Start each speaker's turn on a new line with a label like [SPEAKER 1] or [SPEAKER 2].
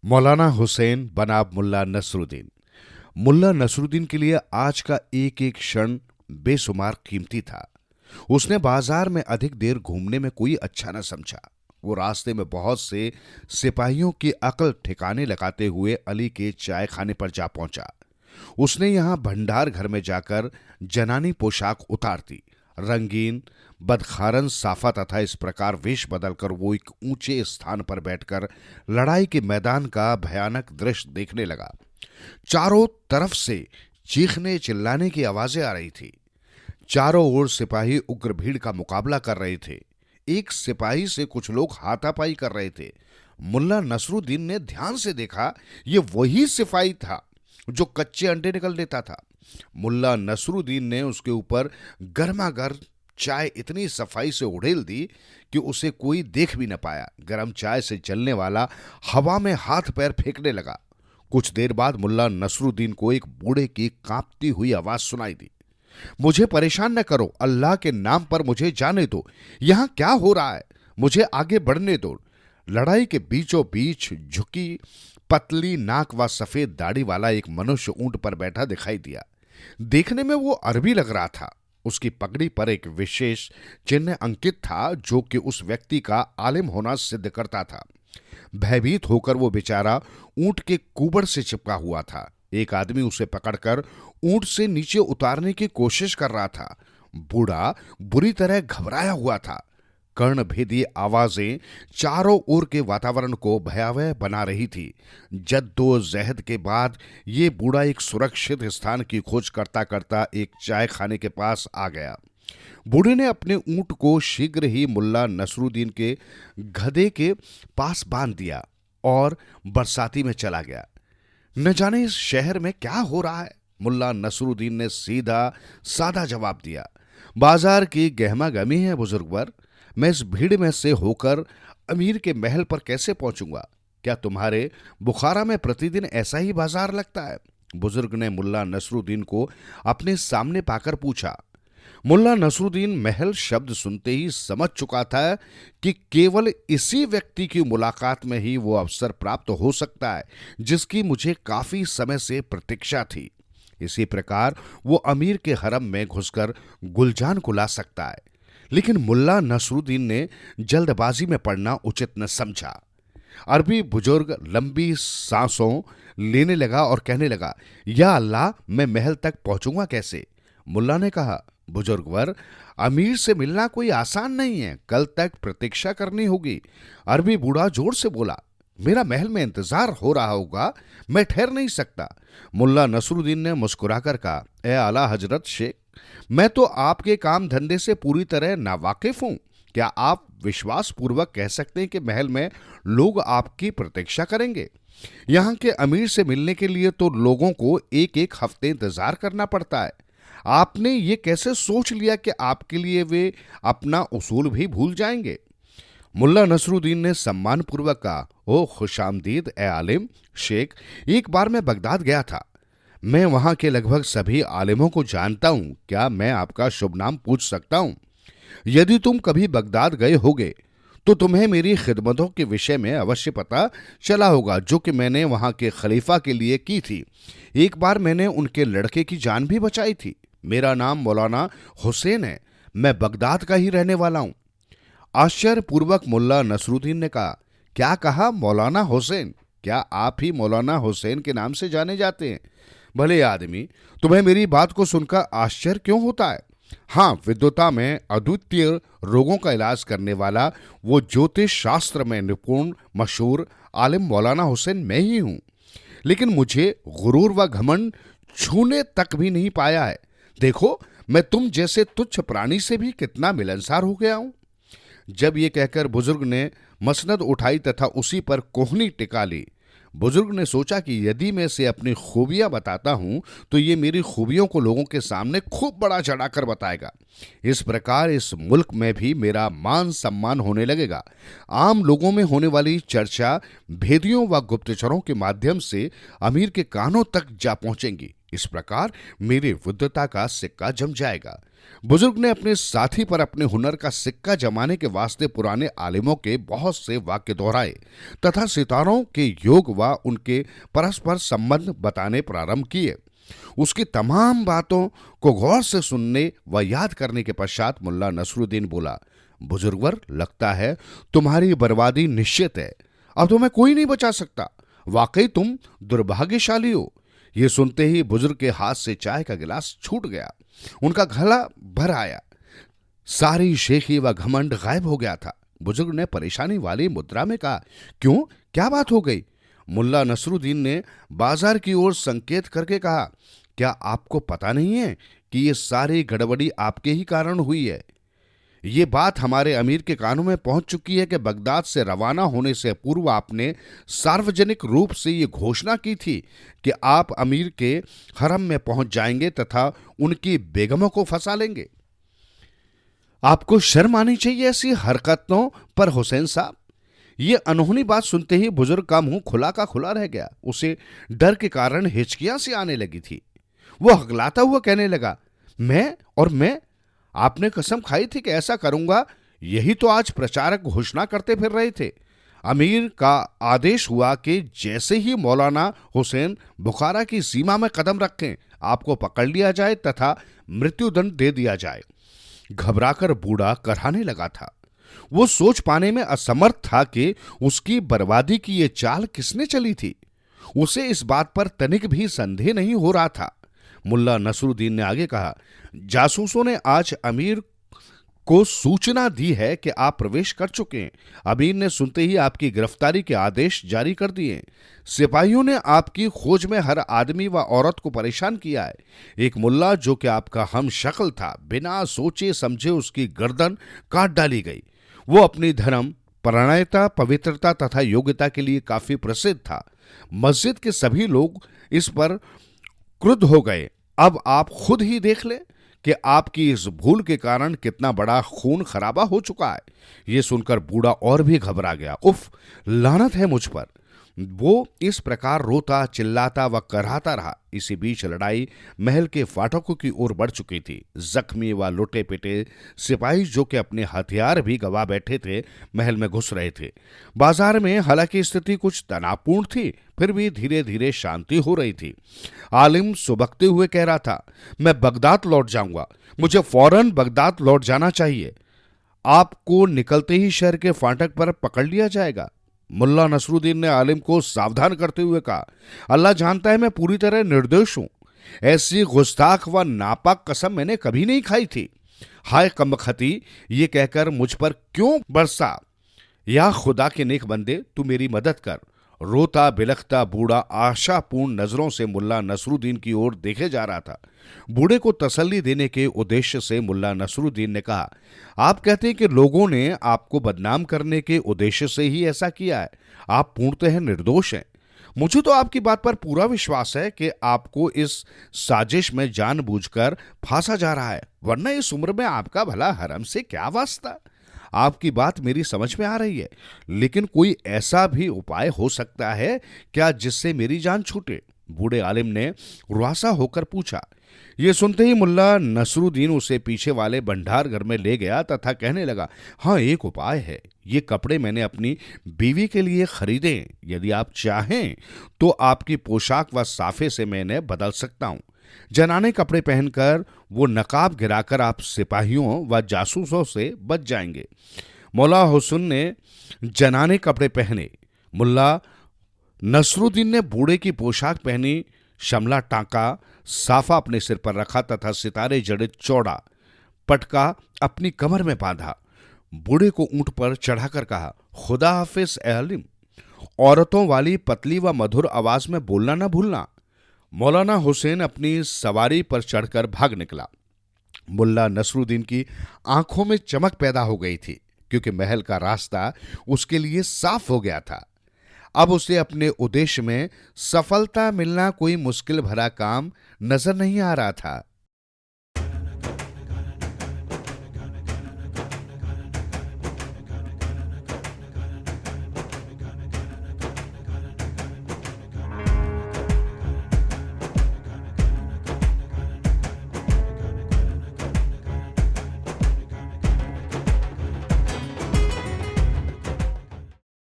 [SPEAKER 1] मौलाना हुसैन बनाम मुल्ला नसरुद्दीन। मुल्ला नसरुद्दीन के लिए आज का एक एक क्षण बेशुमार कीमती था। उसने बाजार में अधिक देर घूमने में कोई अच्छा न समझा। वो रास्ते में बहुत से सिपाहियों की अकल ठिकाने लगाते हुए अली के चाय खाने पर जा पहुंचा। उसने यहां भंडार घर में जाकर जनानी पोशाक उतार दी। रंगीन बदखारन साफा तथा इस प्रकार वेश बदलकर वो एक ऊंचे स्थान पर बैठकर लड़ाई के मैदान का भयानक दृश्य देखने लगा। चारों तरफ से चीखने चिल्लाने की आवाजें आ रही थी। चारों ओर सिपाही उग्र भीड़ का मुकाबला कर रहे थे। एक सिपाही से कुछ लोग हाथापाई कर रहे थे। मुल्ला नसरुद्दीन ने ध्यान से देखा, ये वही सिपाही था जो कच्चे अंडे निकल देता था। मुल्ला नसरुद्दीन ने उसके ऊपर गर्मा गर्म चाय इतनी सफाई से उड़ेल दी कि उसे कोई देख भी न पाया। गर्म चाय से जलने वाला हवा में हाथ पैर फेंकने लगा। कुछ देर बाद मुल्ला नसरुद्दीन को एक बूढ़े की कांपती हुई आवाज सुनाई दी। मुझे परेशान न करो, अल्लाह के नाम पर मुझे जाने दो। यहां क्या हो रहा है, मुझे आगे बढ़ने दो। लड़ाई के बीचों बीच झुकी पतली नाक व सफेद दाढ़ी वाला एक मनुष्य ऊंट पर बैठा दिखाई दिया। देखने में वो अरबी लग रहा था। उसकी पगड़ी पर एक विशेष चिन्ह अंकित था जो कि उस व्यक्ति का आलिम होना सिद्ध करता था। भयभीत होकर वो बेचारा ऊंट के कुबड़ से चिपका हुआ था। एक आदमी उसे पकड़कर ऊंट से नीचे उतारने की कोशिश कर रहा था। बूढ़ा बुरी तरह घबराया हुआ था। कर्णभेदी आवाजें चारों ओर के वातावरण को भयावह बना रही थी। जद्दोजहद के बाद ये बूढ़ा एक सुरक्षित स्थान की खोज करता करता एक चाय खाने के पास आ गया। बूढ़े ने अपने ऊंट को शीघ्र ही मुल्ला नसरुद्दीन के गधे के पास बांध दिया और बरसाती में चला गया। न जाने इस शहर में क्या हो रहा है। मुल्ला नसरुद्दीन ने सीधा साधा जवाब दिया, बाजार की गहमागहमी है बुजुर्गवर। मैं इस भीड़ में से होकर अमीर के महल पर कैसे पहुंचूंगा? क्या तुम्हारे बुखारा में प्रतिदिन ऐसा ही बाजार लगता है? बुजुर्ग ने मुल्ला नसरुद्दीन को अपने सामने पाकर पूछा। मुल्ला नसरुद्दीन महल शब्द सुनते ही समझ चुका था कि केवल इसी व्यक्ति की मुलाकात में ही वो अवसर प्राप्त हो सकता है जिसकी मुझे काफी समय से प्रतीक्षा थी। इसी प्रकार वो अमीर के हरम में घुसकर गुलजान को ला सकता है। लेकिन मुल्ला नसरुद्दीन ने जल्दबाजी में पड़ना उचित न समझा। अरबी बुजुर्ग लंबी सांसों लेने लगा और कहने लगा, या अल्लाह, मैं महल तक पहुंचूंगा कैसे? मुल्ला ने कहा, बुजुर्गवर, अमीर से मिलना कोई आसान नहीं है, कल तक प्रतीक्षा करनी होगी। अरबी बूढ़ा जोर से बोला, मेरा महल में इंतजार हो रहा होगा, मैं ठहर नहीं सकता। मुल्ला नसरुद्दीन ने मुस्कुराकर कहा, ए आला हजरत शेख, मैं तो आपके काम धंधे से पूरी तरह नावाकिफ हूं। क्या आप विश्वास पूर्वक कह सकते हैं कि महल में लोग आपकी प्रतीक्षा करेंगे? यहां के अमीर से मिलने के लिए तो लोगों को एक एक हफ्ते इंतजार करना पड़ता है। आपने ये कैसे सोच लिया कि आपके लिए वे अपना उसूल भी भूल जाएंगे? मुल्ला नसरुद्दीन ने सम्मानपूर्वक कहा, ओ खुशामदीद ए आलिम शेख, एक बार मैं बगदाद गया था। मैं वहां के लगभग सभी आलिमों को जानता हूं। क्या मैं आपका शुभ नाम पूछ सकता हूं? यदि तुम कभी बगदाद गए होगे तो तुम्हें मेरी खिदमतों के विषय में अवश्य पता चला होगा जो कि मैंने वहां के खलीफा के लिए की थी। एक बार मैंने उनके लड़के की जान भी बचाई थी। मेरा नाम मौलाना हुसैन है। मैं बगदाद का ही रहने वाला हूं। आश्चर्यपूर्वक मुल्ला नसरुद्दीन ने कहा, क्या कहा? मौलाना हुसैन? क्या आप ही मौलाना हुसैन के नाम से जाने जाते हैं? भले आदमी, तुम्हें मेरी बात को सुनकर आश्चर्य क्यों होता है? हाँ, विद्वता में अद्वितीय रोगों का इलाज करने वाला वो ज्योतिष शास्त्र में निपुण मशहूर आलिम मौलाना हुसैन मैं ही हूं। लेकिन मुझे गुरूर व घमंड छूने तक भी नहीं पाया है। देखो, मैं तुम जैसे तुच्छ प्राणी से भी कितना मिलनसार हो गया हूं। जब ये कहकर बुजुर्ग ने मसनद उठाई तथा उसी पर कोहनी टिका ली। बुजुर्ग ने सोचा कि यदि मैं इसे अपनी खूबियां बताता हूं तो ये मेरी खूबियों को लोगों के सामने खूब बड़ा चढ़ाकर बताएगा। इस प्रकार इस मुल्क में भी मेरा मान सम्मान होने लगेगा। आम लोगों में होने वाली चर्चा भेदियों व गुप्तचरों के माध्यम से अमीर के कानों तक जा पहुंचेंगी। इस प्रकार मेरी विद्वता का सिक्का जम जाएगा। बुजुर्ग ने अपने साथी पर अपने हुनर का सिक्का जमाने के वास्ते पुराने आलिमों के बहुत से वाक्य दोहराए तथा सितारों के योग व उनके परस्पर संबंध बताने प्रारंभ किए। उसकी तमाम बातों को गौर से सुनने व याद करने के पश्चात मुल्ला नसरुद्दीन बोला, बुजुर्गवर, लगता है तुम्हारी बर्बादी निश्चित है। अब तुम्हें कोई नहीं बचा सकता। वाकई तुम दुर्भाग्यशाली हो। ये सुनते ही बुजुर्ग के हाथ से चाय का गिलास छूट गया। उनका गला भर आया। सारी शेखी व घमंड गायब हो गया था। बुजुर्ग ने परेशानी वाली मुद्रा में कहा, क्यों, क्या बात हो गई? मुल्ला नसरुद्दीन ने बाजार की ओर संकेत करके कहा, क्या आपको पता नहीं है कि ये सारी गड़बड़ी आपके ही कारण हुई है? ये बात हमारे अमीर के कानों में पहुंच चुकी है कि बगदाद से रवाना होने से पूर्व आपने सार्वजनिक रूप से ये घोषणा की थी कि आप अमीर के हरम में पहुंच जाएंगे तथा उनकी बेगमों को फंसा लेंगे। आपको शर्म आनी चाहिए ऐसी हरकतों पर हुसैन साहब। ये अनहोनी बात सुनते ही बुजुर्ग का मुंह खुला का खुला रह गया। उसे डर के कारण हिचकियां सी आने लगी थी। वो हकलाता हुआ कहने लगा, मैं आपने कसम खाई थी कि ऐसा करूंगा। यही तो आज प्रचारक घोषणा करते फिर रहे थे। अमीर का आदेश हुआ कि जैसे ही मौलाना हुसैन बुखारा की सीमा में कदम रखें, आपको पकड़ लिया जाए तथा मृत्युदंड दे दिया जाए। घबराकर बूढ़ा कराने लगा था। वो सोच पाने में असमर्थ था कि उसकी बर्बादी की ये चाल किसने चली थी। उसे इस बात पर तनिक भी संदेह नहीं हो रहा था। मुल्ला नसरुद्दीन ने आगे कहा, जासूसों ने आज अमीर को सूचना दी है कि आप प्रवेश कर चुके हैं। अमीर ने सुनते ही आपकी गिरफ्तारी के आदेश जारी कर दिए। सिपाहियों ने आपकी खोज में हर आदमी व औरत को परेशान किया है। एक मुल्ला जो कि आपका हम शक्ल था, बिना सोचे समझे उसकी गर्दन काट डाली गई। वो अपनी धर्म, प्रणयता, पवित्रता तथा योग्यता के लिए काफी प्रसिद्ध था। मस्जिद के सभी लोग इस पर क्रुद्ध हो गए। अब आप खुद ही देख ले कि आपकी इस भूल के कारण कितना बड़ा खून खराबा हो चुका है। यह सुनकर बूढ़ा और भी घबरा गया। उफ, लानत है मुझ पर। वो इस प्रकार रोता चिल्लाता व कराहता रहा। इसी बीच लड़ाई महल के फाटकों की ओर बढ़ चुकी थी। जख्मी व लुटे पिटे सिपाही जो कि अपने हथियार भी गवा बैठे थे, महल में घुस रहे थे। बाजार में हालांकि स्थिति कुछ तनावपूर्ण थी, फिर भी धीरे धीरे शांति हो रही थी। आलिम सुबकते हुए कह रहा था, मैं बगदाद लौट जाऊंगा। मुझे फौरन बगदाद लौट जाना चाहिए। आपको निकलते ही शहर के फाटक पर पकड़ लिया जाएगा। मुल्ला नसरुद्दीन ने आलिम को सावधान करते हुए कहा, अल्लाह जानता है मैं पूरी तरह निर्दोष हूं। ऐसी गुस्ताख व नापाक कसम मैंने कभी नहीं खाई थी। हाय कमबख्ती, ये कहकर मुझ पर क्यों बरसा? या खुदा के नेक बंदे, तू मेरी मदद कर। रोता बिलखता बूढ़ा आशापूर्ण नजरों से मुल्ला नसरुद्दीन की ओर देखे जा रहा था। बूढ़े को तसल्ली देने के उद्देश्य से मुल्ला नसरुद्दीन ने कहा, आप कहते हैं कि लोगों ने आपको बदनाम करने के उद्देश्य से ही ऐसा किया है। आप पूर्णतः निर्दोष हैं। मुझे तो आपकी बात पर पूरा विश्वास है कि आपको इस साजिश में जानबूझकर फांसा जा रहा है, वरना इस उम्र में आपका भला हरम से क्या वास्ता। आपकी बात मेरी समझ में आ रही है, लेकिन कोई ऐसा भी उपाय हो सकता है क्या जिससे मेरी जान छूटे? बूढ़े आलिम ने रुआसा होकर पूछा। ये सुनते ही मुल्ला नसरुद्दीन उसे पीछे वाले भंडार घर में ले गया तथा कहने लगा, हाँ, एक उपाय है। ये कपड़े मैंने अपनी बीवी के लिए खरीदे। यदि आप चाहें तो आपकी पोशाक व साफे से मैं इन्हें बदल सकता हूं। जनाने कपड़े पहनकर वो नकाब गिराकर आप सिपाहियों व जासूसों से बच जाएंगे। मौला हुसैन ने जनाने कपड़े पहने। मुल्ला नसरुद्दीन ने बूढ़े की पोशाक पहनी, शमला टांका, साफा अपने सिर पर रखा तथा सितारे जड़ित चौड़ा पटका अपनी कमर में बांधा। बूढ़े को ऊंट पर चढ़ाकर कहा, खुदा हाफिज ए आलिम। औरतों वाली पतली व मधुर आवाज में बोलना न भूलना। मौलाना हुसैन अपनी सवारी पर चढ़कर भाग निकला। मुल्ला नसरुद्दीन की आंखों में चमक पैदा हो गई थी, क्योंकि महल का रास्ता उसके लिए साफ हो गया था। अब उसे अपने उद्देश्य में सफलता मिलना कोई मुश्किल भरा काम नजर नहीं आ रहा था।